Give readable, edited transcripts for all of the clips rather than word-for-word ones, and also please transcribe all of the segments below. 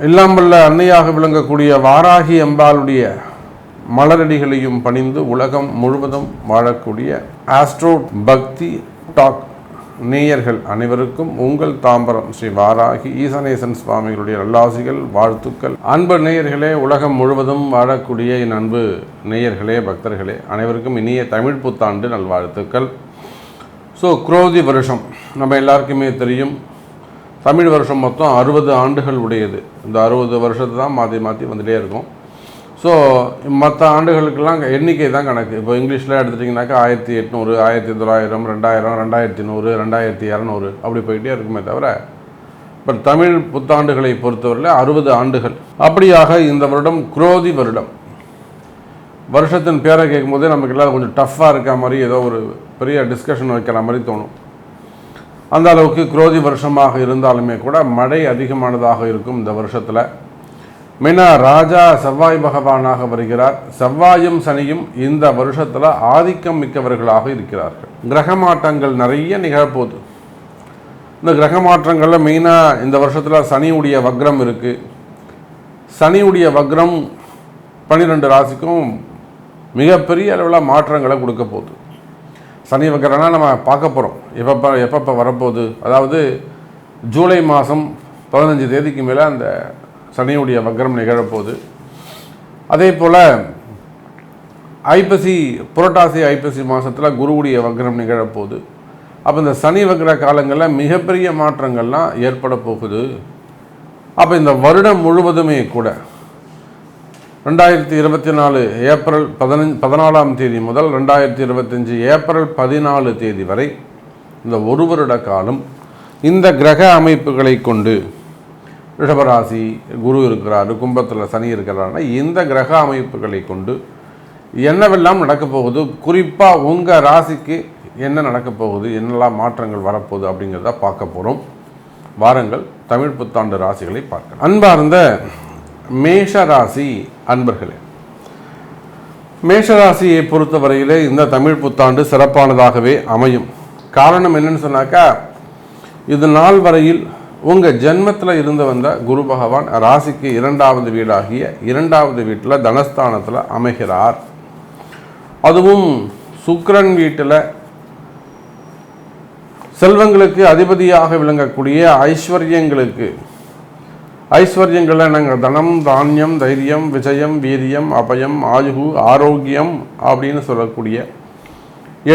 இல்லாமல்ல அன்னையாக விளங்கக்கூடிய வாராகி அம்பாளுடைய மலரடிகளையும் பணிந்து உலகம் முழுவதும் வாழக்கூடிய ஆஸ்ட்ரோ பக்தி டாக் நேயர்கள் அனைவருக்கும் உங்கள் தாம்பரம் ஸ்ரீ வாராகி ஈசனேசன் சுவாமிகளுடைய நல்லாசிகள், வாழ்த்துக்கள். அன்பு நேயர்களே, உலகம் முழுவதும் வாழக்கூடிய என் அன்பு நேயர்களே, பக்தர்களே அனைவருக்கும் இனிய தமிழ் புத்தாண்டு நல்வாழ்த்துக்கள். ஸோ குரோதி வருஷம் நம்ம எல்லாருக்குமே தெரியும். தமிழ் வருஷம் மொத்தம் 60 ஆண்டுகள் உடையது. இந்த 60 வருஷத்தை தான் மாற்றி மாற்றி வந்துகிட்டே இருக்கும். ஸோ மற்ற ஆண்டுகளுக்கெல்லாம் எண்ணிக்கை தான் கணக்கு. இப்போ இங்கிலீஷில் எடுத்துட்டிங்கனாக்கா 1800, 1900, 2000, 2100, 2200 அப்படி போயிட்டே இருக்குமே தவிர, இப்போ தமிழ் புத்தாண்டுகளை பொறுத்தவரையில் 60 ஆண்டுகள். அப்படியாக இந்த வருடம் குரோதி வருடம். வருஷத்தின் பேரை கேட்கும் போதே நமக்கு எல்லாம் கொஞ்சம் டஃப்பாக இருக்க மாதிரி, ஏதோ ஒரு பெரிய டிஸ்கஷன் வைக்கிற மாதிரி தோணும். அந்த அளவுக்கு குரோதி வருஷமாக இருந்தாலுமே கூட மழை அதிகமானதாக இருக்கும் இந்த வருஷத்தில். மெயினாக ராஜா செவ்வாய் பகவானாக வருகிறார். செவ்வாயும் சனியும் இந்த வருஷத்தில் ஆதிக்கம் மிக்கவர்களாக இருக்கிறார்கள். கிரக மாற்றங்கள் நிறைய நிகழப்போகுது. இந்த கிரக மாற்றங்களில் மெயினாக இந்த வருஷத்தில் சனியுடைய வக்ரம் இருக்குது. சனியுடைய வக்ரம் 12 ராசிக்கும் மிகப்பெரிய அளவில் மாற்றங்களை கொடுக்க போகுது. சனி வக்ரம்னா நம்ம பார்க்க போகிறோம் எப்பப்போ வரப்போகுது. அதாவது ஜூலை மாதம் 15 தேதிக்கு மேலே அந்த சனியுடைய வக்ரம் நிகழப்போகுது. அதே போல் புரட்டாசி ஐப்பசி மாதத்தில் குருவுடைய வக்ரம் நிகழப்போகுது. அப்போ இந்த சனி வக்ர காலங்களில் மிகப்பெரிய மாற்றங்கள்லாம் ஏற்பட போகுது. அப்போ இந்த வருடம் முழுவதுமே கூட 2024 ஏப்ரல் 14ஆம் தேதி முதல் 2025 ஏப்ரல் 14 தேதி வரை இந்த ஒரு வருட காலம் இந்த கிரக அமைப்புகளை கொண்டு, ரிஷபராசி குரு இருக்கிறாரு, கும்பத்தில் சனி இருக்கிறாருன்னா இந்த கிரக அமைப்புகளை கொண்டு என்னவெல்லாம் நடக்கப் போகுது, குறிப்பாக உங்கள் ராசிக்கு என்ன நடக்கப் போகுது, என்னெல்லாம் மாற்றங்கள் வரப்போகுது அப்படிங்கிறத பார்க்க போகிறோம். வாருங்கள் தமிழ் புத்தாண்டு ராசிகளை பார்க்கலாம். அன்பார்ந்த மேஷ ராசி அன்பர்களே, மேஷராசியை பொறுத்தவரையிலே இந்த தமிழ் புத்தாண்டு சிறப்பானதாகவே அமையும். காரணம் என்னன்னு சொன்னாக்கா, இது நாள் வரையில் உங்கள் ஜென்மத்தில் இருந்து வந்த குரு பகவான் ராசிக்கு 2வது வீடாகிய 2வது வீட்டில் தனஸ்தானத்தில் அமைகிறார். அதுவும் சுக்கிரன் வீட்டில் செல்வங்களுக்கு அதிபதியாக விளங்கக்கூடிய ஐஸ்வர்யங்களை நாங்கள் தனம், தானியம், தைரியம், விஜயம், வீரியம், அபயம், ஆயுகு, ஆரோக்கியம் அப்படின்னு சொல்லக்கூடிய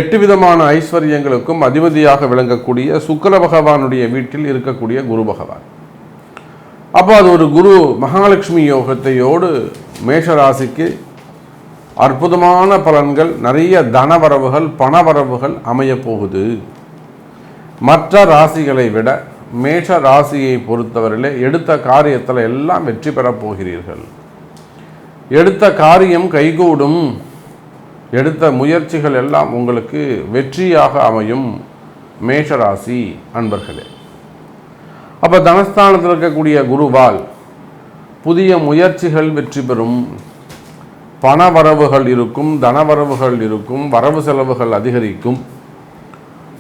8 விதமான ஐஸ்வர்யங்களுக்கும் அதிபதியாக விளங்கக்கூடிய சுக்கிர பகவானுடைய வீட்டில் இருக்கக்கூடிய குரு பகவான். அப்போ அது ஒரு குரு மகாலட்சுமி யோகத்தையோடு மேஷராசிக்கு அற்புதமான பலன்கள், நிறைய தனவரவுகள், பணவரவுகள் அமைய போகுது. மற்ற ராசிகளை விட மேஷ ராசியை பொறுத்தவரையிலே எடுத்த காரியத்தில் எல்லாம் வெற்றி பெறப் போகிறீர்கள். எடுத்த காரியம் கைகூடும். எடுத்த முயற்சிகள் எல்லாம் உங்களுக்கு வெற்றியாக அமையும் மேஷராசி அன்பர்களே. அப்போ தனஸ்தானத்தில் இருக்கக்கூடிய குருவால் புதிய முயற்சிகள் வெற்றி பெறும். பணவரவுகள் இருக்கும், தனவரவுகள் இருக்கும், வரவு செலவுகள் அதிகரிக்கும்.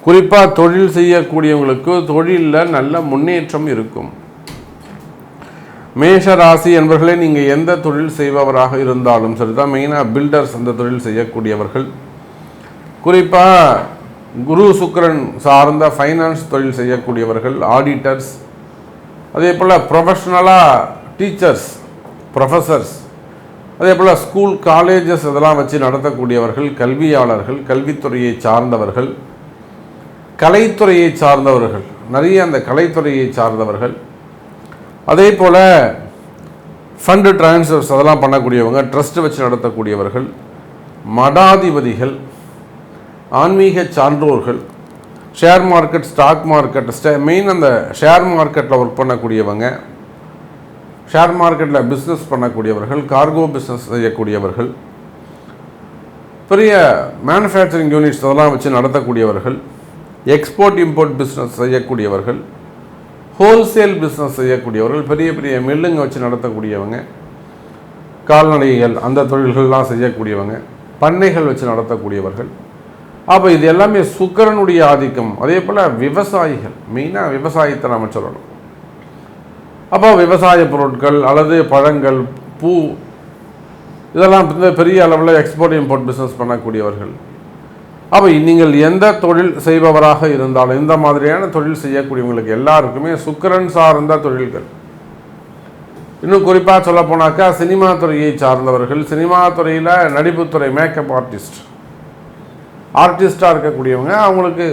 குறிப்பாக தொழில் செய்யக்கூடியவங்களுக்கு தொழிலில் நல்ல முன்னேற்றம் இருக்கும். மேஷ ராசி என்பவர்களே, நீங்கள் எந்த தொழில் செய்பவராக இருந்தாலும் சரிதான். மெயினாக பில்டர்ஸ் அந்த தொழில் செய்யக்கூடியவர்கள், குறிப்பாக குரு சுக்கிரன் சார்ந்த ஃபைனான்ஸ் தொழில் செய்யக்கூடியவர்கள், ஆடிட்டர்ஸ், அதே போல் ப்ரொஃபஷ்னலாக டீச்சர்ஸ், ப்ரொஃபஸர்ஸ், அதே போல் ஸ்கூல் காலேஜஸ் இதெல்லாம் வச்சு நடத்தக்கூடியவர்கள், கல்வியாளர்கள், கல்வித்துறையை சார்ந்தவர்கள், கலைத்துறையை சார்ந்தவர்கள், நிறைய அந்த கலைத்துறையை சார்ந்தவர்கள், அதே போல் ஃபண்டு டிரான்ஸ்ஃபர்ஸ் அதெல்லாம் பண்ணக்கூடியவங்க, ட்ரஸ்ட் வச்சு நடத்தக்கூடியவர்கள், மடாதிபதிகள், ஆன்மீக சான்றோர்கள், share market, stock market, main அந்த ஷேர் மார்க்கெட்டில் ஒர்க் பண்ணக்கூடியவங்க, ஷேர் மார்க்கெட்டில் பிஸ்னஸ் பண்ணக்கூடியவர்கள், கார்கோ பிஸ்னஸ் செய்யக்கூடியவர்கள், பெரிய மேனுஃபேக்சரிங் யூனிட்ஸ் அதெல்லாம் வச்சு நடத்தக்கூடியவர்கள், எக்ஸ்போர்ட் இம்போர்ட் பிஸ்னஸ் செய்யக்கூடியவர்கள், ஹோல்சேல் பிஸ்னஸ் செய்யக்கூடியவர்கள், பெரிய பெரிய மில்லுங்க வச்சு நடத்தக்கூடியவங்க, கால்நடைகள் அந்த தொழில்கள்லாம் செய்யக்கூடியவங்க, பண்ணைகள் வச்சு நடத்தக்கூடியவர்கள். அப்போ இது எல்லாமே சுக்கிரனுடைய ஆதிக்கம். அதே போல் விவசாயிகள், மெயினாக விவசாயத்தை நம்ம சொல்லணும். அப்போ விவசாய பொருட்கள் அல்லது பழங்கள், பூ, இதெல்லாம் பெரிய அளவில் எக்ஸ்போர்ட் இம்போர்ட் பிஸ்னஸ் பண்ணக்கூடியவர்கள். அப்போ நீங்கள் எந்த தொழில் செய்பவராக இருந்தாலும் இந்த மாதிரியான தொழில் செய்யக்கூடியவங்களுக்கு எல்லாருக்குமே சுக்கிரன் சார்ந்த தொழில்கள், இன்னும் குறிப்பாக சொல்ல போனாக்கா சினிமா துறையை சார்ந்தவர்கள், சினிமா துறையில் நடிப்புத்துறை, மேக்கப் ஆர்டிஸ்டாக இருக்கக்கூடியவங்க, அவங்களுக்கு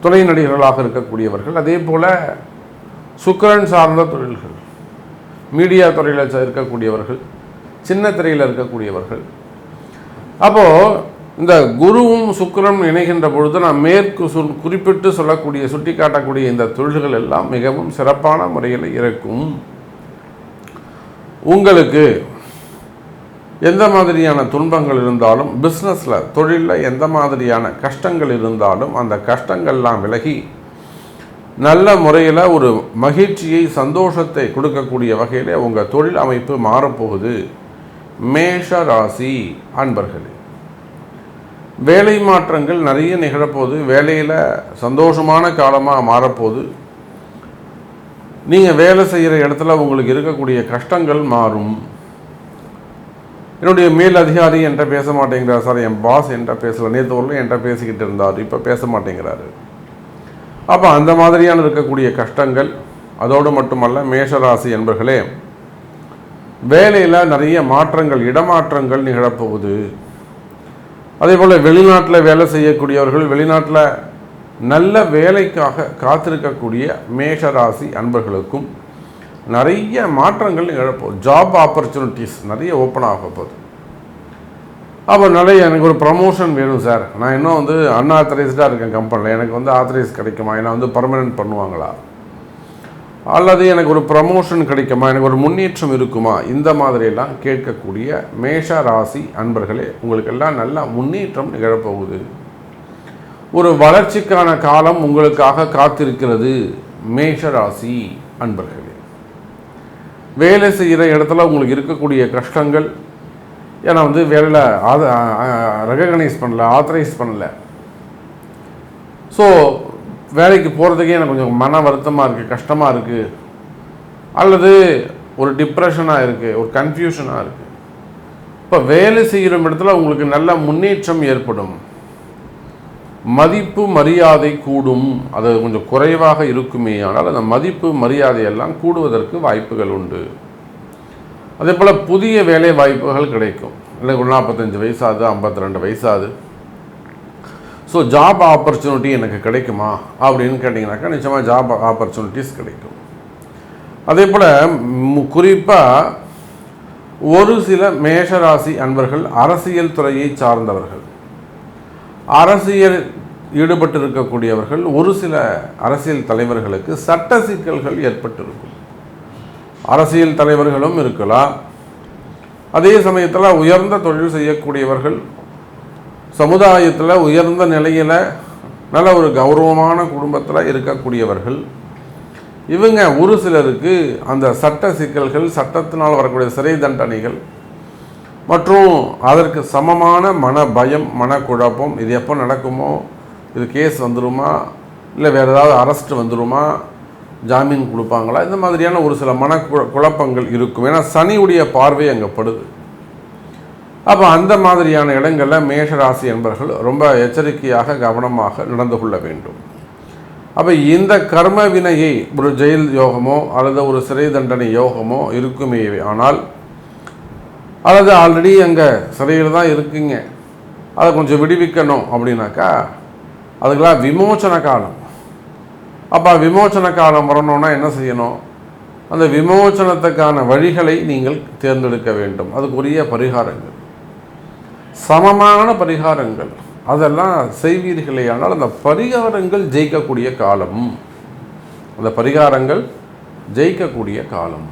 துணை நடிகர்களாக இருக்கக்கூடியவர்கள். அதே போல் சுக்கிரன் சார்ந்த தொழில்கள், மீடியா துறையில் இருக்கக்கூடியவர்கள், சின்ன திரையில் இருக்கக்கூடியவர்கள். அப்போது இந்த குருவும் சுக்கிரனும் இணைகின்ற பொழுது நான் குறிப்பிட்டு சொல்லக்கூடிய, சுட்டி காட்டக்கூடிய இந்த தொழில்கள் எல்லாம் மிகவும் சிறப்பான முறையில் இருக்கும். உங்களுக்கு எந்த மாதிரியான துன்பங்கள் இருந்தாலும், பிஸ்னஸில், தொழிலில் எந்த மாதிரியான கஷ்டங்கள் இருந்தாலும் அந்த கஷ்டங்கள்லாம் விலகி நல்ல முறையில் ஒரு மகிழ்ச்சியை, சந்தோஷத்தை கொடுக்கக்கூடிய வகையில் உங்கள் தொழில் அமைப்பு மாறப்போகுது. மேஷ ராசி அன்பர்களே, வேலை மாற்றங்கள் நிறைய நிகழப்போகுது. வேலையில் சந்தோஷமான காலமாக மாறப்போகுது. நீங்கள் வேலை செய்கிற இடத்துல உங்களுக்கு இருக்கக்கூடிய கஷ்டங்கள் மாறும். என்னுடைய மேல் அதிகாரி என்கிட்ட பேச மாட்டேங்கிறார் சார், என் பாஸ் என்கிட்ட பேசலை, நேற்று வரலும் என்கிட்ட பேசிக்கிட்டு இருந்தார், இப்போ பேச மாட்டேங்கிறாரு. அப்போ அந்த மாதிரியான இருக்கக்கூடிய கஷ்டங்கள். அதோடு மட்டுமல்ல மேஷராசி என்பர்களே, வேலையில் நிறைய மாற்றங்கள், இடமாற்றங்கள் நிகழப்போகுது. அதே போல் வெளிநாட்டில் வேலை செய்யக்கூடியவர்கள், வெளிநாட்டில் நல்ல வேலைக்காக காத்திருக்கக்கூடிய மேஷராசி அன்பர்களுக்கும் நிறைய மாற்றங்கள் நிகழப்போகுது. ஜாப் ஆப்பர்ச்சுனிட்டிஸ் நிறைய ஓப்பன் ஆக போகுது. அப்போ நிறைய எனக்கு ஒரு ப்ரமோஷன் வேணும் சார், நான் இன்னும் அன்ஆத்தரைஸ்டாக இருக்கேன் கம்பெனியில், எனக்கு ஆத்தரைஸ் கிடைக்குமா, என்னை பர்மனெண்ட் பண்ணுவாங்களா, அல்லது எனக்கு ஒரு ப்ரமோஷன் கிடைக்குமா, எனக்கு ஒரு முன்னேற்றம் இருக்குமா, இந்த மாதிரியெல்லாம் கேட்கக்கூடிய மேஷ ராசி அன்பர்களே, உங்களுக்கெல்லாம் நல்ல முன்னேற்றம் நிகழப்போகுது. ஒரு வளர்ச்சிக்கான காலம் உங்களுக்காக காத்திருக்கிறது மேஷ ராசி அன்பர்களே. வேலை செய்கிற இடத்துல உங்களுக்கு இருக்கக்கூடிய கஷ்டங்கள், ஏன்னா வேலையில் ரெகக்னைஸ் பண்ணல, ஆத்தரைஸ் பண்ணல, ஸோ வேலைக்கு போகிறதுக்கே எனக்கு கொஞ்சம் மன வருத்தமாக இருக்குது, கஷ்டமாக இருக்குது, அல்லது ஒரு டிப்ரெஷனாக இருக்குது, ஒரு கன்ஃபியூஷனாக இருக்குது. இப்போ வேலை செய்கிற இடத்துல உங்களுக்கு நல்ல முன்னேற்றம் ஏற்படும். மதிப்பு மரியாதை கூடும். அது கொஞ்சம் குறைவாக இருக்குமே, ஆனால் அந்த மதிப்பு மரியாதையெல்லாம் கூடுவதற்கு வாய்ப்புகள் உண்டு. அதே போல் புதிய வேலை வாய்ப்புகள் கிடைக்கும். எனக்கு 45 வயசாகுது, 52 வயசாகுது, ஸோ ஜாப் ஆப்பர்ச்சுனிட்டி எனக்கு கிடைக்குமா அப்படின்னு கேட்டிங்கனாக்கா நிச்சயமாக ஜாப் ஆப்பர்ச்சுனிட்டிஸ் கிடைக்கும். அதே போல் குறிப்பாக ஒரு சில மேஷராசி அன்பர்கள் அரசியல் துறையை சார்ந்தவர்கள், அரசியல் ஈடுபட்டு இருக்கக்கூடியவர்கள், ஒரு சில அரசியல் தலைவர்களுக்கு சட்ட சிக்கல்கள் ஏற்பட்டிருக்கும். அரசியல் தலைவர்களும் இருக்கலாம். அதே சமயத்தில் உயர்ந்த தொழில் செய்யக்கூடியவர்கள், சமுதாயத்தில் உயர்ந்த நிலையில் நல்ல ஒரு கௌரவமான குடும்பத்தில் இருக்கக்கூடியவர்கள், இவங்க ஒரு சிலருக்கு அந்த சட்ட சிக்கல்கள், சட்டத்தினால் வரக்கூடிய சிறை தண்டனைகள் மற்றும் அதற்கு சமமான மன பயம், மனக்குழப்பம், இது எப்போ நடக்குமோ, இது கேஸ் வந்துடுமா, இல்லை வேறு ஏதாவது அரெஸ்ட் வந்துடுமா, ஜாமீன் கொடுப்பாங்களா, இந்த மாதிரியான ஒரு சில குழப்பங்கள் இருக்கும். ஏன்னா சனியுடைய பார்வை அங்கே படுது. அப்போ அந்த மாதிரியான இடங்களில் மேஷராசி என்பவர்கள் ரொம்ப எச்சரிக்கையாக, கவனமாக நடந்து கொள்ள வேண்டும். அப்போ இந்த கர்ம வினையை ஒரு ஜெயில் யோகமோ அல்லது ஒரு சிறை தண்டனை யோகமோ இருக்குமே ஆனால், அல்லது ஆல்ரெடி அங்கே சிறையில் தான் இருக்குங்க, அதை கொஞ்சம் விடுவிக்கணும் அப்படின்னாக்கா அதுக்கெல்லாம் விமோச்சன காலம். அப்போ விமோச்சன காலம் வரணும்னா என்ன செய்யணும்? அந்த விமோச்சனத்துக்கான வழிகளை நீங்கள் தேர்ந்தெடுக்க வேண்டும். அதுக்குரிய பரிகாரங்கள், சமமான பரிகாரங்கள், அதெல்லாம் செய்வீர்களே ஆனால் அந்த பரிகாரங்கள் ஜெயிக்கக்கூடிய காலம், அந்த பரிகாரங்கள் ஜெயிக்கக்கூடிய காலம்.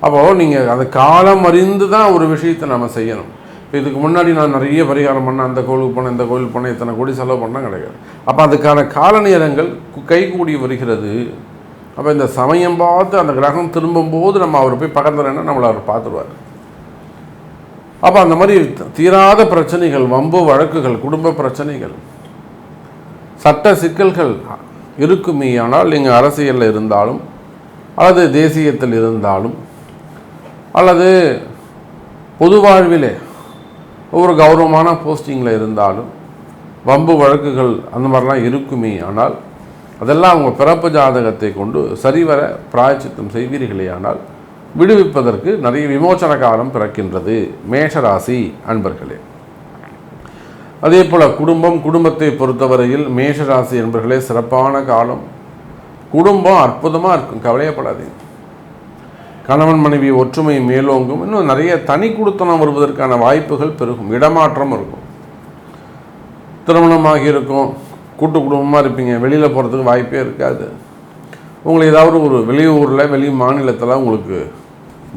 அப்போது நீங்கள் அந்த காலம் அறிந்து தான் ஒரு விஷயத்தை நம்ம செய்யணும். இப்போ இதுக்கு முன்னாடி நான் நிறைய பரிகாரம் பண்ணேன், அந்த கோவிலுக்கு போனேன், இந்த கோவில் போனேன், இத்தனை கோடி செலவு பண்ணால் கிடையாது. அப்போ அதுக்கான கால நேரங்கள் கைகூடி வருகிறது. அப்போ இந்த சமயம் பார்த்து அந்த கிரகம் திரும்பும்போது நம்ம அவர் போய் பக்கத்துலன்னா நம்மளை அவர் பார்த்துருவார். அப்போ அந்த மாதிரி தீராத பிரச்சனைகள், வம்பு வழக்குகள், குடும்ப பிரச்சனைகள், சட்ட சிக்கல்கள் இருக்குமே ஆனால் நீங்கள் அரசியலில் இருந்தாலும் அல்லது தேசியத்தில் இருந்தாலும் அல்லது பொது வாழ்விலே ஒரு கௌரவமான போஸ்டிங்கில் இருந்தாலும் வம்பு வழக்குகள் அந்த மாதிரிலாம் இருக்குமே. ஆனால் அதெல்லாம் அவங்க பிறப்பு ஜாதகத்தை கொண்டு சரிவர பிராயச்சித்தம் செய்வீர்களே ஆனால் விடுவிப்பதற்கு நிறைய விமோசன காலம் பிறக்கின்றது மேஷராசி அன்பர்களே. அதே போல் குடும்பத்தை பொறுத்தவரையில் மேஷராசி என்பர்களே சிறப்பான காலம். குடும்பம் அற்புதமாக இருக்கும், கவலையப்படாதீங்க. கணவன் மனைவி ஒற்றுமை மேலோங்கும். இன்னும் நிறைய தனி குடித்தனம் வருவதற்கான வாய்ப்புகள் பெருகும். இடமாற்றம் இருக்கும். திருமணமாகி இருக்கும், கூட்டு குடும்பமாக இருப்பீங்க, வெளியில் போகிறதுக்கு வாய்ப்பே இருக்காது. உங்களுக்கு ஏதாவது ஒரு வெளியூரில் வெளி மாநிலத்தில் உங்களுக்கு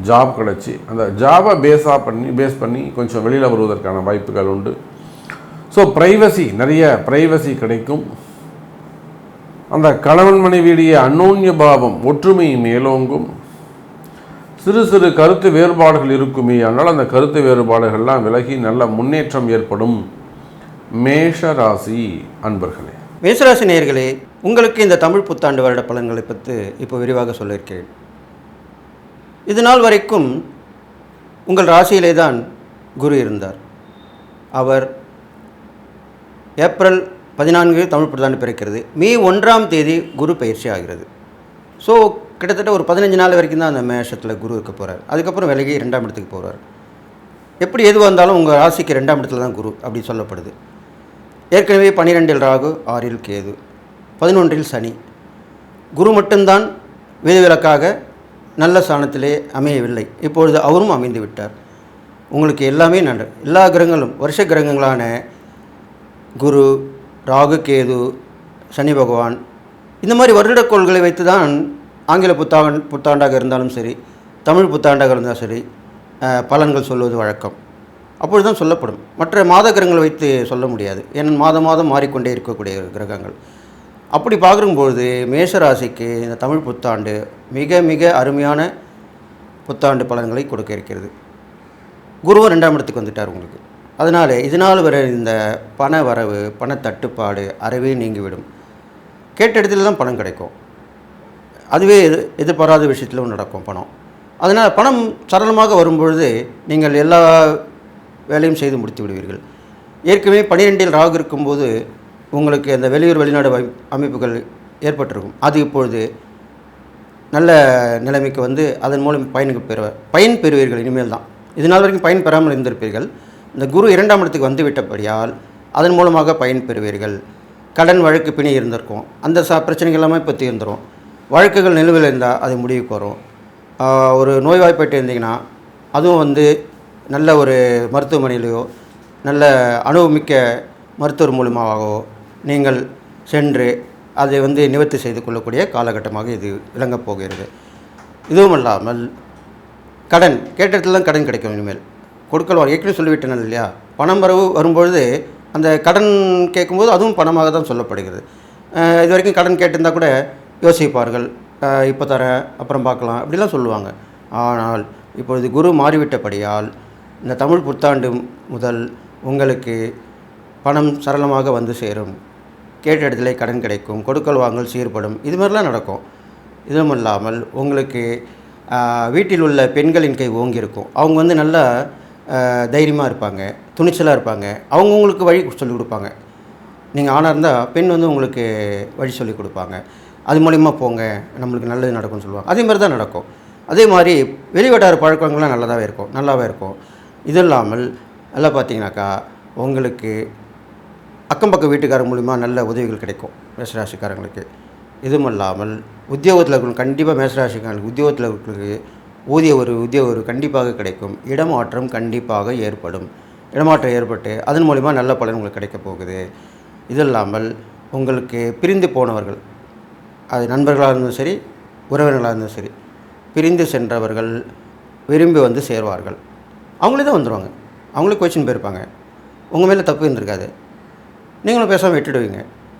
ஜாப் கிடச்சி அந்த ஜாபை பேஸ் பண்ணி கொஞ்சம் வெளியில் வருவதற்கான வாய்ப்புகள் உண்டு. ஸோ நிறைய ப்ரைவசி கிடைக்கும். அந்த கணவன் மனைவியுடைய அந்யோன்ய பாவம் ஒற்றுமை மேலோங்கும். சிறு சிறு கருத்து வேறுபாடுகள் இருக்குமே, அதனால் அந்த கருத்து வேறுபாடுகள்லாம் விலகி நல்ல முன்னேற்றம் ஏற்படும். மேஷராசி அன்பர்களே. மேஷராசி நேயர்களே, உங்களுக்கு இந்த தமிழ் புத்தாண்டு வருட பலன்களை பற்றி இப்போ விரிவாக சொல்லியிருக்கிறேன். இது நாள் வரைக்கும் உங்கள் ராசியிலே தான் குரு இருந்தார். அவர் ஏப்ரல் 14 தமிழ் புத்தாண்டு பிறக்கிறது. மே 1 குரு பயிற்சி ஆகிறது. ஸோ கிட்டத்தட்ட ஒரு 15 நாள் வரைக்கும் தான் அந்த மேஷத்தில் குரு இருக்க போகிறார். அதுக்கப்புறம் விலகி 2ஆம் இடத்துக்கு போகிறார். எப்படி எதுவாக இருந்தாலும் உங்கள் ராசிக்கு 2ஆம் இடத்துல தான் குரு அப்படி சொல்லப்படுது. ஏற்கனவே 12 ராகு, 6 கேது, 11 சனி. குரு மட்டும்தான் விதிவிலக்காக நல்ல ஸ்தானத்திலே அமையவில்லை. இப்பொழுது அவரும் அமைந்து விட்டார். உங்களுக்கு எல்லாமே எல்லா கிரகங்களும் வருஷ கிரகங்களான குரு, ராகு, கேது, சனி பகவான் இந்த மாதிரி வருடக்கோள்களை வைத்து தான் ஆங்கில புத்தாண்டாக இருந்தாலும் சரி, தமிழ் புத்தாண்டாக இருந்தாலும் சரி பலன்கள் சொல்வது வழக்கம். அப்பொழுது தான் சொல்லப்படும். மற்ற மாத கிரகங்களை வைத்து சொல்ல முடியாது. ஏன்னா மாதம் மாறிக்கொண்டே இருக்கக்கூடிய கிரகங்கள். அப்படி பார்க்கும்பொழுது மேஷராசிக்கு இந்த தமிழ் புத்தாண்டு மிக மிக அருமையான புத்தாண்டு பலன்களை கொடுக்க இருக்கிறது. குருவும் 2ஆம் இடத்துக்கு வந்துட்டார் உங்களுக்கு. அதனால் இதனால் வர இந்த பண வரவு, பண தட்டுப்பாடு அறவே நீங்கிவிடும். கேட்ட இடத்துல தான் பணம் கிடைக்கும். அதுவே எதிர்பாராத விஷயத்திலும் நடக்கும் பணம். அதனால் பணம் சரளமாக வரும்பொழுது நீங்கள் எல்லா வேலையும் செய்து முடித்து விடுவீர்கள். ஏற்கனவே 12 ராகு இருக்கும்போது உங்களுக்கு அந்த வெளியூர் வெளிநாடு அமைப்புகள் ஏற்பட்டிருக்கும். அது இப்பொழுது நல்ல நிலைமைக்கு வந்து அதன் மூலம் பயன் பெறுவீர்கள். இனிமேல் தான் இது நாள் வரைக்கும் பயன் பெறாமல் இருந்திருப்பீர்கள். இந்த குரு 2ஆம் இடத்துக்கு வந்து விட்டபடியால் அதன் மூலமாக பயன் பெறுவீர்கள். கடன் வழக்கு பிணை இருந்திருக்கும், அந்த பிரச்சனைகள் எல்லாமே இப்போ தீர்ந்துடும். வழக்குகள் நிலுவையில் இருந்தால் அது முடிவுக்கு வரும். ஒரு நோய்வாய்ப்பட்டு இருந்தீங்கன்னா அதுவும் வந்து நல்ல ஒரு மருத்துவமனையிலையோ நல்ல அனுபவமிக்க மருத்துவர் மூலமாகவோ நீங்கள் சென்று அதை வந்து நிவர்த்தி செய்து கொள்ளக்கூடிய காலகட்டமாக இது விளங்கப் போகிறது. இதுவும் இல்லாமல் கடன் கேட்ட இடத்துல தான் கடன் கிடைக்கும். இனிமேல் கொடுக்கல் ஏற்கனவே சொல்லிவிட்டேன் இல்லையா, பணம் வரவு வரும்பொழுது அந்த கடன் கேட்கும்போது அதுவும் பணமாக தான் சொல்லப்படுகிறது. இது வரைக்கும் கடன் கேட்டிருந்தால் கூட யோசிப்பார்கள், இப்போ தரேன் அப்புறம் பார்க்கலாம் அப்படிலாம் சொல்லுவாங்க. ஆனால் இப்பொழுது குரு மாறிவிட்டபடியால் இந்த தமிழ் புத்தாண்டு முதல் உங்களுக்கு பணம் சரளமாக வந்து சேரும். கேட்ட இடத்துல கடன் கிடைக்கும், கொடுக்கல் வாங்கல் சீர்படும். இது மாதிரிலாம் நடக்கும். இதுவும் இல்லாமல் உங்களுக்கு வீட்டில் உள்ள பெண்களின் கை ஓங்கியிருக்கும். அவங்க வந்து நல்லா தைரியமாக இருப்பாங்க, துணிச்சலாக இருப்பாங்க. அவங்க உங்களுக்கு வழி சொல்லிக் கொடுப்பாங்க. நீங்கள் ஆணாக இருந்தால் பெண் வந்து உங்களுக்கு வழி சொல்லிக் கொடுப்பாங்க. அது மூலிமா போங்க, நம்மளுக்கு நல்லது நடக்கும்னு சொல்லுவாங்க. அதே மாதிரி தான் நடக்கும். அதே மாதிரி வெளிவட்டார பழக்கங்கள்லாம் நல்லாவே இருக்கும். இது இல்லாமல் நல்லா பார்த்தீங்கன்னாக்கா உங்களுக்கு அக்கம் பக்கம் வீட்டுக்காரங்க மூலிமா நல்ல உதவிகள் கிடைக்கும் மேஷராசிக்காரங்களுக்கு. இதுவும் இல்லாமல் உத்தியோகத்தில் இருக்கணும். கண்டிப்பாக மேஷராசிக்காரங்களுக்கு உத்தியோகத்தில் இருக்கிறதுக்கு உத்தியோக கண்டிப்பாக கிடைக்கும். இடமாற்றம் கண்டிப்பாக ஏற்படும். இடமாற்றம் ஏற்பட்டு அதன் மூலிமா நல்ல பலன் உங்களுக்கு கிடைக்க போகுது. இது இல்லாமல் உங்களுக்கு பிரிந்து போனவர்கள், அது நண்பர்களாக இருந்தும் சரி உறவினர்களாக இருந்தும் சரி, பிரிந்து சென்றவர்கள் விரும்பி வந்து சேர்வார்கள். அவங்களே தான் வந்துடுவாங்க. அவங்களே கோச்சின் போயிருப்பாங்க. உங்கள் மேலே தப்பு இருந்திருக்காது. நீங்களும் பேசாமல்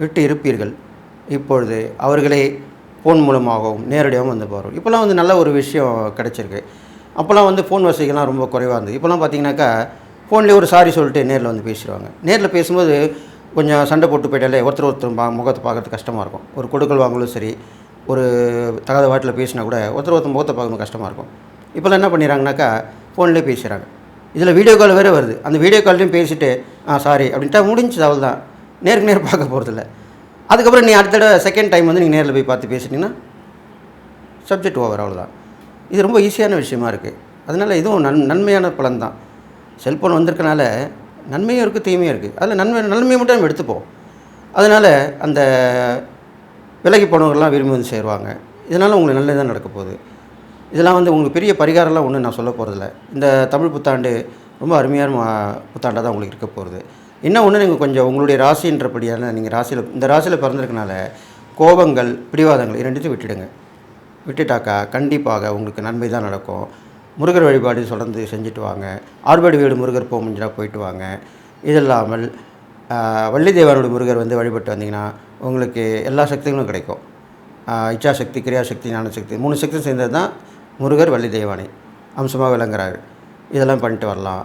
விட்டு இருப்பீர்கள். இப்பொழுது அவர்களே ஃபோன் மூலமாகவும் நேரடியாகவும் வந்து போகிறோம். இப்போலாம் வந்து நல்ல ஒரு விஷயம் கிடச்சிருக்கு. அப்போல்லாம் வந்து ஃபோன் வசதிகள்லாம் ரொம்ப குறைவாக இருந்தது. இப்போலாம் பார்த்தீங்கன்னாக்கா ஃபோன்லேயே ஒரு சாரி சொல்லிட்டு நேரில் வந்து பேசிடுவாங்க. நேரில் பேசும்போது கொஞ்சம் சண்டை போட்டு போயிட்டாலே ஒருத்தர் முகத்தை பார்க்குறது கஷ்டமாக இருக்கும். ஒரு கொடுக்கல் வாங்கலும் சரி, ஒரு தகாத வாட்டில் பேசினா கூட ஒருத்தர் முகத்தை பார்க்கணும் கஷ்டமாக இருக்கும். இப்போல்லாம் என்ன பண்ணிடுறாங்கனாக்கா ஃபோன்லேயே பேசுகிறாங்க. இதில் வீடியோ கால் வேறு வருது. அந்த வீடியோ கால்லையும் பேசிவிட்டு சாரி அப்படின்ட்டா முடிஞ்சது, அவள் தான். நேருக்கு நேர் பார்க்க போகிறதில்ல. அதுக்கப்புறம் நீ அடுத்த தடவை செகண்ட் டைம் வந்து நீங்கள் நேரில் போய் பார்த்து பேசிட்டீங்கன்னா சப்ஜெக்ட் ஓவர், அவ்வளோதான். இது ரொம்ப ஈஸியான விஷயமா இருக்குது. அதனால் இதுவும் நன்மையான பலன் தான். செல்ஃபோன் வந்திருக்கனால நன்மையும் இருக்குது, தீமையும் இருக்குது. அதில் நன்மையை மட்டும் நம்ம எடுத்துப்போம். அதனால் அந்த விலகி போனவர்கள்லாம் விரும்பி வந்து சேருவாங்க. இதனால் உங்களுக்கு நல்லது தான் நடக்க போகுது. இதெல்லாம் வந்து உங்களுக்கு பெரிய பரிகாரம்லாம் ஒன்றும் நான் சொல்ல போகிறதில்ல. இந்த தமிழ் புத்தாண்டு ரொம்ப அருமையான புத்தாண்டாக தான் உங்களுக்கு இருக்க போகிறது. இன்னும் ஒன்று, நீங்கள் கொஞ்சம் உங்களுடைய ராசின்றபடியான நீங்கள் இந்த ராசியில் பிறந்திருக்கனால கோபங்கள், பிடிவாதங்கள் இரண்டுத்தையும் விட்டுட்டாக்கா கண்டிப்பாக உங்களுக்கு நன்மை தான் நடக்கும். முருகர் வழிபாடு தொடர்ந்து செஞ்சுட்டு வாங்க. ஆறுபடி வீடு முருகர் போக முடிஞ்சால் போயிட்டு வாங்க. இது இல்லாமல் வள்ளி தேவனுடைய முருகர் வந்து வழிபட்டு வந்தீங்கன்னா உங்களுக்கு எல்லா சக்திகளும் கிடைக்கும். இச்சாசக்தி, கிரியாசக்தி, ஞானசக்தி 3 சக்தி சேர்ந்தது தான் முருகர் வள்ளி தெய்வானை அம்சமாக விளங்குறாரு. இதெல்லாம் பண்ணிட்டு வரலாம்.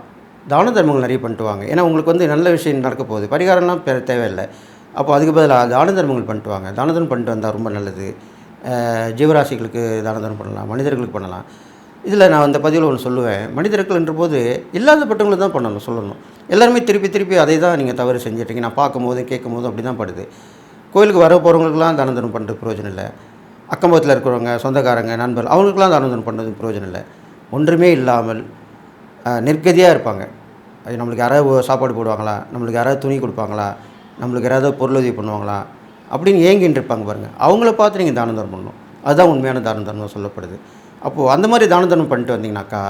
தான தர்மங்கள் நிறைய பண்ணிட்டு வாங்க. ஏன்னா உங்களுக்கு வந்து நல்ல விஷயம் நடக்க போகுது. பரிகாரம்லாம் தேவையில்லை. அப்போ அதுக்கு பதிலாக தான தர்மங்கள் பண்ணிட்டு வாங்க. தான தர்மம் பண்ணிட்டு வந்தால் ரொம்ப நல்லது. ஜீவராசிகளுக்கு தான தர்மம் பண்ணலாம், மனிதர்களுக்கு பண்ணலாம். இதில் நான் அந்த பதிவில் ஒன்று சொல்லுவேன். மனிதர்கள் என்ற போது இல்லாதப்பட்டவங்களுக்கு தான் சொல்லணும். எல்லாருமே திருப்பி அதை தான் நீங்கள் தவறு செஞ்சிட்டீங்க. நான் பார்க்கும்போது கேட்கும்போது அப்படி தான் படுது. கோயிலுக்கு வர போகிறவங்களுக்குலாம் தான தர்மம் பண்ணுறது பிரயோஜனம் இல்லை. அக்கம்பக்கத்தில் இருக்கிறவங்க, சொந்தக்காரங்க, நண்பர் அவங்களுக்குலாம் தான தர்மம் பண்ணுறது பிரயோஜனம் இல்லை. ஒன்றுமே இல்லாமல் நிர்கதியாக இருப்பாங்க. அது நம்மளுக்கு யாராவது சாப்பாடு போடுவாங்களா, நம்மளுக்கு யாராவது துணி கொடுப்பாங்களா, நம்மளுக்கு யாராவது பொருளுதவி பண்ணுவாங்களா அப்படின்னு ஏங்கின்னு இருப்பாங்க பாருங்கள். அவங்கள பார்த்து நீங்கள் தான தர்மம் பண்ணணும். அதுதான் உண்மையான தான தர்மம் சொல்லப்படுது. அப்போது அந்த மாதிரி தான தர்மம் பண்ணிட்டு வந்தீங்கன்னாக்கா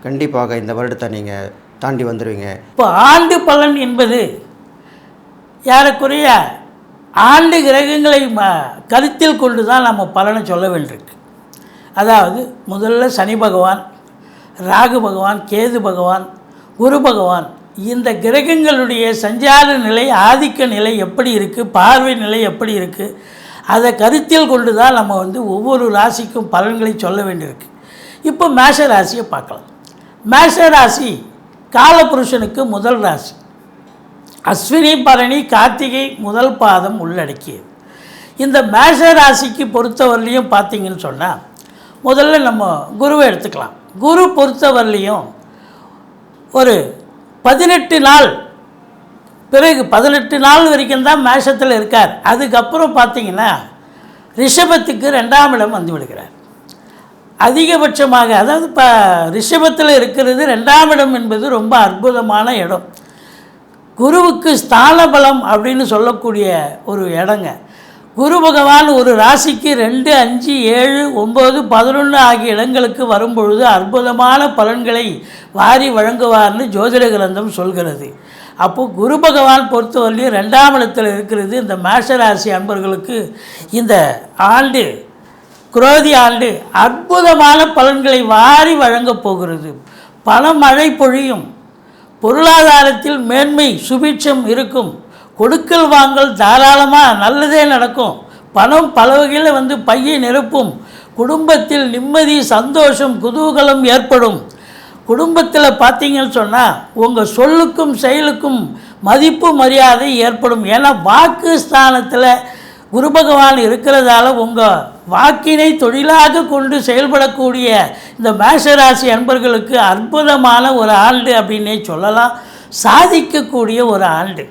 கண்டிப்பாக இந்த வருடத்தை நீங்கள் தாண்டி வந்துடுவீங்க. இப்போ ஆண்டு பலன் என்பது ஏறக்குறைய ஆண்டு கிரகங்களை கருத்தில் கொண்டு தான் நம்ம பலனை சொல்ல வேண்டியிருக்கு. அதாவது முதல்ல சனி பகவான், ராகு பகவான், கேது பகவான், குரு பகவான், இந்த கிரகங்களுடைய சஞ்சார நிலை, ஆதிக்க நிலை எப்படி இருக்குது, பார்வை நிலை எப்படி இருக்குது, அதை கருத்தில் கொண்டு தான் நம்ம வந்து ஒவ்வொரு ராசிக்கும் பலன்களை சொல்ல வேண்டியிருக்கு. இப்போ மேஷ ராசியை பார்க்கலாம். மேஷ ராசி காலபுருஷனுக்கு முதல் ராசி. அஸ்வினி, பரணி, கார்த்திகை முதல் பாதம் உள்ளடக்கியது. இந்த மேஷ ராசிக்கு பொறுத்தவரையிலையும் பார்த்திங்கன்னு சொன்னால் முதல்ல நம்ம குருவை எடுத்துக்கலாம். குரு பொறுத்தவரையிலையும் ஒரு 18 நாள் பிறகு 18 நாள் வரைக்கும் தான் மேஷத்தில் இருக்கார். அதுக்கப்புறம் பார்த்திங்கன்னா ரிஷபத்துக்கு 2ஆம் இடம் வந்து விடுகிறார். அதிகபட்சமாக அதாவது இப்போ ரிஷபத்தில் இருக்கிறது 2ஆம் இடம் என்பது ரொம்ப அற்புதமான இடம். குருவுக்கு ஸ்தான பலம் அப்படின்னு சொல்லக்கூடிய ஒரு இடங்க. குரு பகவான் ஒரு ராசிக்கு 2, 5, 7, 9, 11 ஆகிய இடங்களுக்கு வரும்பொழுது அற்புதமான பலன்களை வாரி வழங்குவார்னு ஜோதிட கிரந்தம் சொல்கிறது. அப்போது குரு பகவான் பொறுத்தவரையிலும் 2ஆம் இடத்தில் இருக்கிறது. இந்த மேஷ ராசி அன்பர்களுக்கு இந்த ஆண்டு, குரோதி ஆண்டு அற்புதமான பலன்களை வாரி வழங்கப் போகிறது. பல மழை பொழியும், பொருளாதாரத்தில் மேன்மை சுபிட்சம் இருக்கும், கொடுக்கல் வாங்கல் தாராளமாக நல்லதே நடக்கும், பணம் பல வகையில் வந்து பையை நிரப்பும், குடும்பத்தில் நிம்மதி, சந்தோஷம், குதூகலம் ஏற்படும். குடும்பத்தில் பார்த்தீங்கன்னு சொன்னால் உங்கள் சொல்லுக்கும் செயலுக்கும் மதிப்பு மரியாதை ஏற்படும். ஏன்னா வாக்கு ஸ்தானத்தில் குரு பகவான் இருக்கிறதால உங்கள் வாக்கினை தொழிலாக கொண்டு செயல்படக்கூடிய இந்த மேஷராசி அன்பர்களுக்கு அற்புதமான ஒரு ஆண்டு அப்படின்னே சொல்லலாம். சாதிக்கக்கூடிய ஒரு ஆண்டு.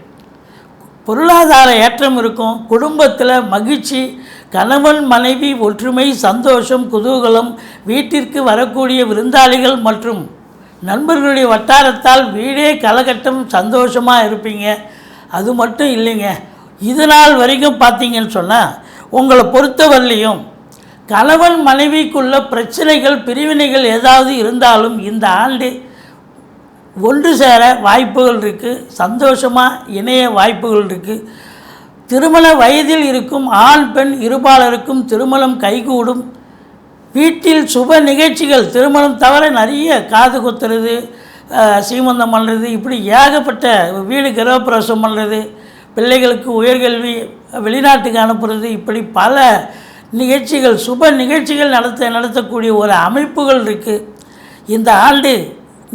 பொருளாதார ஏற்றம் இருக்கும், குடும்பத்தில் மகிழ்ச்சி, கணவன் மனைவி ஒற்றுமை, சந்தோஷம், குதூகலம், வீட்டிற்கு வரக்கூடிய விருந்தாளிகள் மற்றும் நண்பர்களுடைய வட்டாரத்தால் வீடே கலகட்டம், சந்தோஷமாக இருப்பீங்க. அது மட்டும் இல்லைங்க, இது நாள் வரைக்கும் பார்த்தீங்கன்னு சொன்னால் உங்களை பொறுத்தவரையிலையும் கணவன் மனைவிக்குள்ள பிரச்சனைகள், பிரிவினைகள் ஏதாவது இருந்தாலும் இந்த ஆண்டு ஒன்று சேர வாய்ப்புகள் இருக்குது, சந்தோஷமாக இணைய வாய்ப்புகள் இருக்குது. திருமண வயதில் இருக்கும் ஆண் பெண் இருபாலருக்கும் திருமணம் கைகூடும். வீட்டில் சுப நிகழ்ச்சிகள், திருமணம் தவிர நிறைய காது குத்துறது, சீமந்தம் பண்ணுறது, இப்படி ஏகப்பட்ட வீடு கிரகப்பிரவேசம் பண்ணுறது, பிள்ளைகளுக்கு உயர்கல்வி, வெளிநாட்டுக்கு அனுப்புறது, இப்படி பல நிகழ்ச்சிகள், சுப நிகழ்ச்சிகள் நடத்தக்கூடிய ஒரு அமைப்புகள் இருக்குது. இந்த ஆண்டு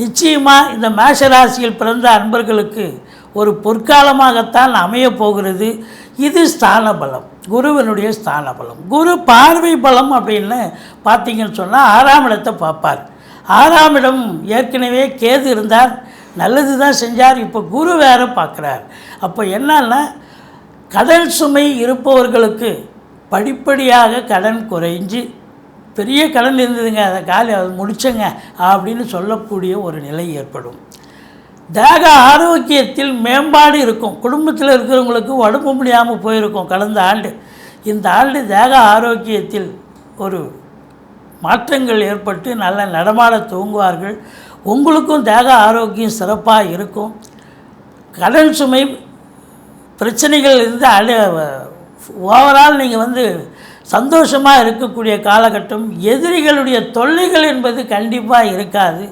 நிச்சயமாக இந்த மேஷராசியில் பிறந்த அன்பர்களுக்கு ஒரு பொற்காலமாகத்தான் அமையப் போகிறது. இது ஸ்தான பலம், குருவினுடைய ஸ்தான பலம். குரு பார்வை பலம் அப்படின்னு பார்த்தீங்கன்னு சொன்னால் 6ஆம் இடத்தை பார்ப்பார். 6ஆம் இடம் ஏற்கனவே கேது இருந்தார், நல்லது தான் செஞ்சார். இப்போ குரு வேறு பார்க்குறார். அப்போ என்னன்னா, கடன் சுமை இருப்பவர்களுக்கு படிப்படியாக கடன் குறைஞ்சி, பெரிய கடன் இருந்ததுங்க அதை முடிச்சங்க அப்படின்னு சொல்லக்கூடிய ஒரு நிலை ஏற்படும். தேக ஆரோக்கியத்தில் மேம்பாடு இருக்கும். குடும்பத்தில் இருக்கிறவங்களுக்கு உடம்பு முடியாமல் போயிருக்கும் கடந்த ஆண்டு. இந்த ஆண்டு தேக ஆரோக்கியத்தில் ஒரு மாற்றங்கள் ஏற்பட்டு நல்ல நடமாட துவங்குவார்கள். உங்களுக்கும் தேக ஆரோக்கியம் சிறப்பாக இருக்கும். கடன் சுமை பிரச்சனைகள் இருந்து ஓவரால் நீங்கள் சந்தோஷமாக இருக்கக்கூடிய காலகட்டம். எதிரிகளுடைய தொல்லைகள் என்பது கண்டிப்பாக இருக்காது.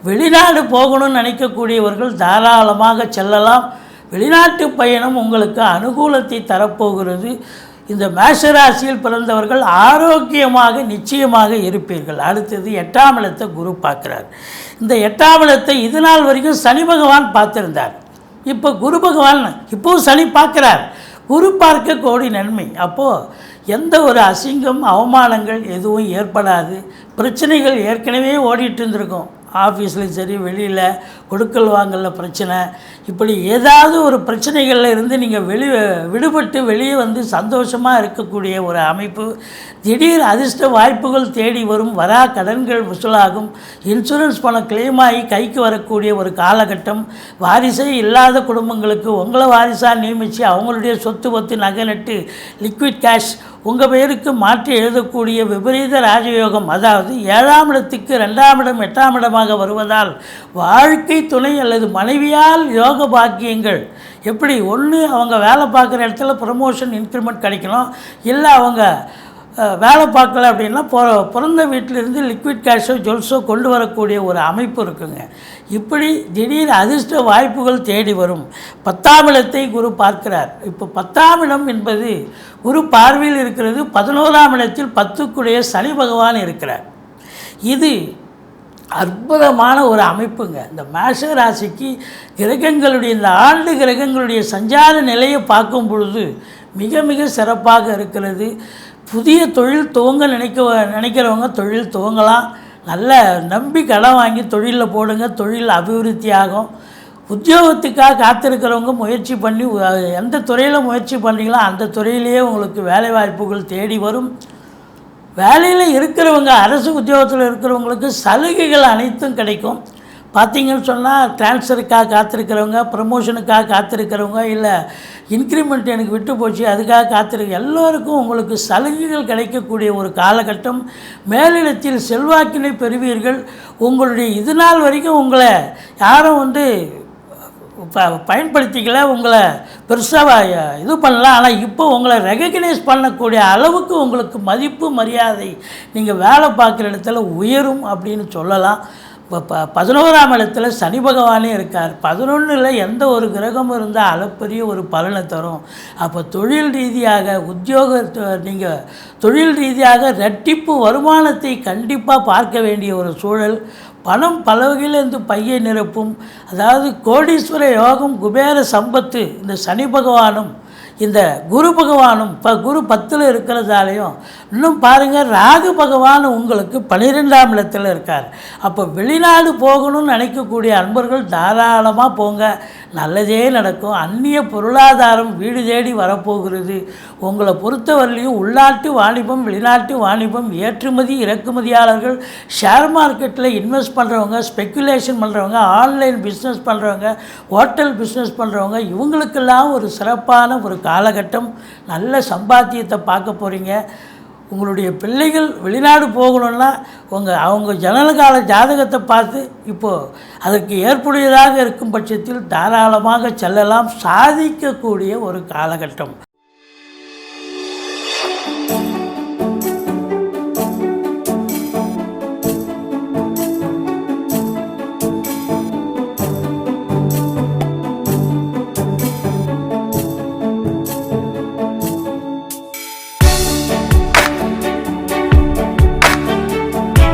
வெளிநாடு போகணும்னு நினைக்கக்கூடியவர்கள் தாராளமாக செல்லலாம். வெளிநாட்டு பயணம் உங்களுக்கு அனுகூலத்தை தரப்போகிறது. இந்த மேஷராசியில் பிறந்தவர்கள் ஆரோக்கியமாக நிச்சயமாக இருப்பீர்கள். அடுத்தது 8ஆம் இடத்தை குரு பார்க்குறார். இந்த 8ஆம் இடத்தை இது நாள் வரைக்கும் சனி பகவான் பார்த்துருந்தார். இப்போ குரு பகவான் இப்போவும் சனி பார்க்குறார். குரு பார்க்க கோடி நன்மை. அப்போது எந்த ஒரு அசிங்கம் அவமானங்கள் எதுவும் ஏற்படாது. பிரச்சனைகள் ஏற்கனவே ஓடிட்டு இருந்திருக்கும். ஆஃபீஸ்லையும் சரி, வெளியில் கொடுக்கல் வாங்கல பிரச்சனை, இப்படி ஏதாவது ஒரு பிரச்சனைகளில் இருந்து நீங்கள் விடுபட்டு வெளியே சந்தோஷமாக இருக்கக்கூடிய ஒரு அமைப்பு. திடீர் அதிர்ஷ்ட வாய்ப்புகள் தேடி வரும். வரா கடன்கள் வசூலாகும். இன்சூரன்ஸ் பணம் கிளைம் ஆகி கைக்கு வரக்கூடிய ஒரு காலகட்டம். வாரிசே இல்லாத குடும்பங்களுக்கு உங்களை வாரிசாக நியமித்து அவங்களுடைய சொத்து பத்து நகை நட்டு லிக்விட் கேஷ் உங்கள் பெயருக்கு மாற்றி எழுதக்கூடிய விபரீத ராஜயோகம். அதாவது 7ஆம் இடத்துக்கு 2ஆம் இடம் 8ஆம் இடமாக வருவதால் வாழ்க்கை துணை அல்லது மனைவியால் யோக பாக்கியங்கள். எப்படி ஒன்று அவங்க வேலை பார்க்குற இடத்துல ப்ரமோஷன் இன்க்ரிமெண்ட் கிடைக்கணும், இல்லை அவங்க வேலை பார்க்கல அப்படின்னா பிறந்த வீட்டிலிருந்து லிக்விட் கேஷோ ஜுவல்ஸோ கொண்டு வரக்கூடிய ஒரு அமைப்பு இருக்குங்க. இப்படி திடீர் அதிர்ஷ்ட வாய்ப்புகள் தேடி வரும். 10ஆம் இடத்தை குரு பார்க்கிறார். இப்போ 10ஆம் இடம் என்பது குரு பார்வையில் இருக்கிறது. 11ஆம் இடத்தில் 10க்குடைய சனி பகவான் இருக்கிறார். இது அற்புதமான ஒரு அமைப்புங்க. இந்த மேஷ ராசிக்கு கிரகங்களுடைய இந்த ஆண்டு கிரகங்களுடைய சஞ்சார நிலையை பார்க்கும் பொழுது மிக மிக சிறப்பாக இருக்கிறது. புதிய தொழில் துவங்க நினைக்கிறவங்க தொழில் துவங்கலாம். நல்ல நம்பி கடன் வாங்கி தொழிலில் போடுங்க, தொழில் அபிவிருத்தி ஆகும். உத்தியோகத்துக்காக காத்திருக்கிறவங்க முயற்சி பண்ணி எந்த துறையில் முயற்சி பண்ணுறீங்களோ அந்த துறையிலேயே உங்களுக்கு வேலைவாய்ப்புகள் தேடி வரும். வேலையில் இருக்கிறவங்க, அரசு உத்தியோகத்தில் இருக்கிறவங்களுக்கு சலுகைகள் அனைத்தும் கிடைக்கும். பார்த்திங்கன்னு சொன்னால் ட்ரான்ஸ்ஃபருக்காக காத்திருக்கிறவங்க, ப்ரமோஷனுக்காக காத்திருக்கிறவங்க, இல்லை இன்க்ரிமெண்ட் எனக்கு விட்டு போச்சு அதுக்காக காத்திருக்க எல்லோருக்கும் உங்களுக்கு சலுகைகள் கிடைக்கக்கூடிய ஒரு காலகட்டம். மேலிடத்தில் செல்வாக்கினை பெறுவீர்கள். உங்களுடைய இது நாள் வரைக்கும் உங்களை யாரும் பயன்படுத்திக்கல, உங்களை பெருசாக இது பண்ணலாம். ஆனால் இப்போ உங்களை ரெகக்னைஸ் பண்ணக்கூடிய அளவுக்கு உங்களுக்கு மதிப்பு மரியாதை நீங்கள் வேலை பார்க்குற இடத்துல உயரும் அப்படின்னு சொல்லலாம். இப்போ 11ஆம் இடத்துல சனி பகவானே இருக்கார். 11ல் எந்த ஒரு கிரகமும் இருந்தால் அளப்பரிய ஒரு பலனை தரும். அப்போ தொழில் ரீதியாக நீங்கள் தொழில் ரீதியாக ரெட்டிப்பு வருமானத்தை கண்டிப்பாக பார்க்க வேண்டிய ஒரு சூழல். பணம் பல வகையிலேருந்து பையை நிரப்பும். அதாவது கோடீஸ்வர யோகம், குபேர சம்பத்து இந்த சனி பகவானும் இந்த குரு பகவானும் இப்போ குரு 10ல் இருக்கிறதாலையும் இன்னும் பாருங்கள், ராகு பகவான் உங்களுக்கு 12ஆம் இடத்தில் இருக்கார். அப்போ வெளிநாடு போகணும்னு நினைக்கக்கூடிய அன்பர்கள் தாராளமாக போங்க, நல்லதே நடக்கும். அந்நிய பொருளாதாரம் வீடு தேடி வரப்போகிறது. உங்களை பொறுத்தவரையிலையும் உள்நாட்டு வாணிபம், வெளிநாட்டு வாணிபம், ஏற்றுமதி இறக்குமதியாளர்கள், ஷேர் மார்க்கெட்டில் இன்வெஸ்ட் பண்ணுறவங்க, ஸ்பெக்குலேஷன் பண்ணுறவங்க, ஆன்லைன் பிஸ்னஸ் பண்ணுறவங்க, ஹோட்டல் பிஸ்னஸ் பண்ணுறவங்க, இவங்களுக்கெல்லாம் ஒரு சிறப்பான ஒரு காலகட்டம். நல்ல சம்பாத்தியத்தை பார்க்க போகிறீங்க. உங்களுடைய பிள்ளைகள் வெளிநாடு போகணுன்னா அவங்க ஜனனகால ஜாதகத்தை பார்த்து இப்போது அதற்கு ஏற்புடையதாக இருக்கும் பட்சத்தில் தாராளமாக செல்லலாம். சாதிக்கக்கூடிய ஒரு காலகட்டம்.